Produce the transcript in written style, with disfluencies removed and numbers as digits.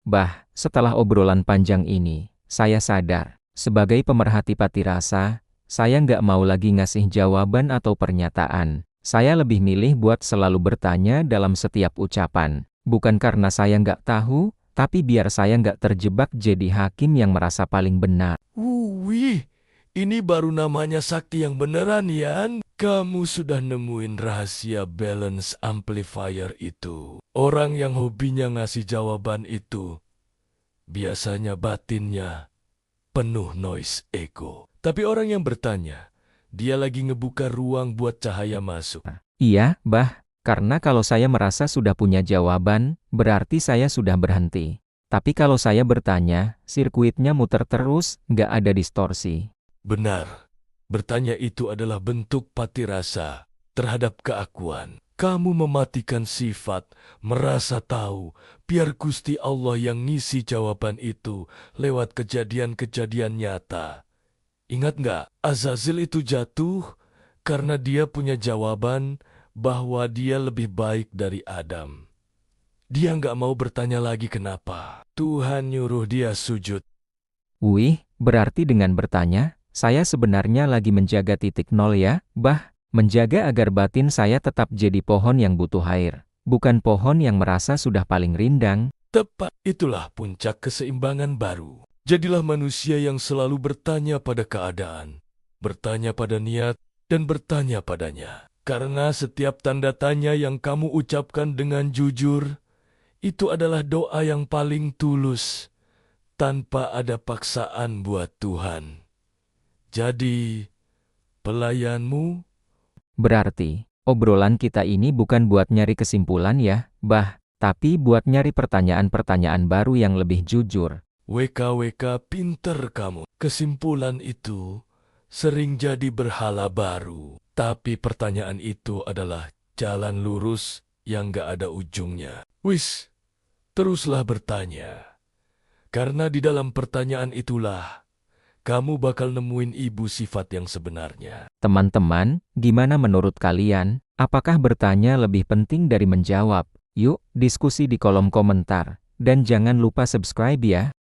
Bah, setelah obrolan panjang ini, saya sadar, sebagai pemerhati patirasa, saya nggak mau lagi ngasih jawaban atau pernyataan. Saya lebih milih buat selalu bertanya dalam setiap ucapan. Bukan karena saya nggak tahu, tapi biar saya nggak terjebak jadi hakim yang merasa paling benar. Wih, ini baru namanya sakti yang beneran, Yan. Kamu sudah nemuin rahasia balance amplifier itu. Orang yang hobinya ngasih jawaban itu, biasanya batinnya penuh noise ego. Tapi orang yang bertanya, dia lagi ngebuka ruang buat cahaya masuk. Iya, Bah, karena kalau saya merasa sudah punya jawaban, berarti saya sudah berhenti. Tapi kalau saya bertanya, sirkuitnya muter terus, nggak ada distorsi. Benar, bertanya itu adalah bentuk patirasa terhadap keakuan. Kamu mematikan sifat, merasa tahu, biar Gusti Allah yang ngisi jawaban itu lewat kejadian-kejadian nyata. Ingat nggak, Azazil itu jatuh karena dia punya jawaban bahwa dia lebih baik dari Adam. Dia nggak mau bertanya lagi kenapa. Tuhan nyuruh dia sujud. Wih, berarti dengan bertanya, saya sebenarnya lagi menjaga titik nol ya, Bah, menjaga agar batin saya tetap jadi pohon yang butuh air, bukan pohon yang merasa sudah paling rindang. Tepat, itulah puncak keseimbangan baru. Jadilah manusia yang selalu bertanya pada keadaan, bertanya pada niat, dan bertanya padanya. Karena setiap tanda tanya yang kamu ucapkan dengan jujur, itu adalah doa yang paling tulus, tanpa ada paksaan buat Tuhan. Jadi, pelayanmu. Berarti, obrolan kita ini bukan buat nyari kesimpulan ya, Bah, tapi buat nyari pertanyaan-pertanyaan baru yang lebih jujur. WKWK pinter kamu. Kesimpulan itu sering jadi berhala baru. Tapi pertanyaan itu adalah jalan lurus yang gak ada ujungnya. Wis, teruslah bertanya. Karena di dalam pertanyaan itulah kamu bakal nemuin ibu sifat yang sebenarnya. Teman-teman, gimana menurut kalian? Apakah bertanya lebih penting dari menjawab? Yuk, diskusi di kolom komentar. Dan jangan lupa subscribe ya.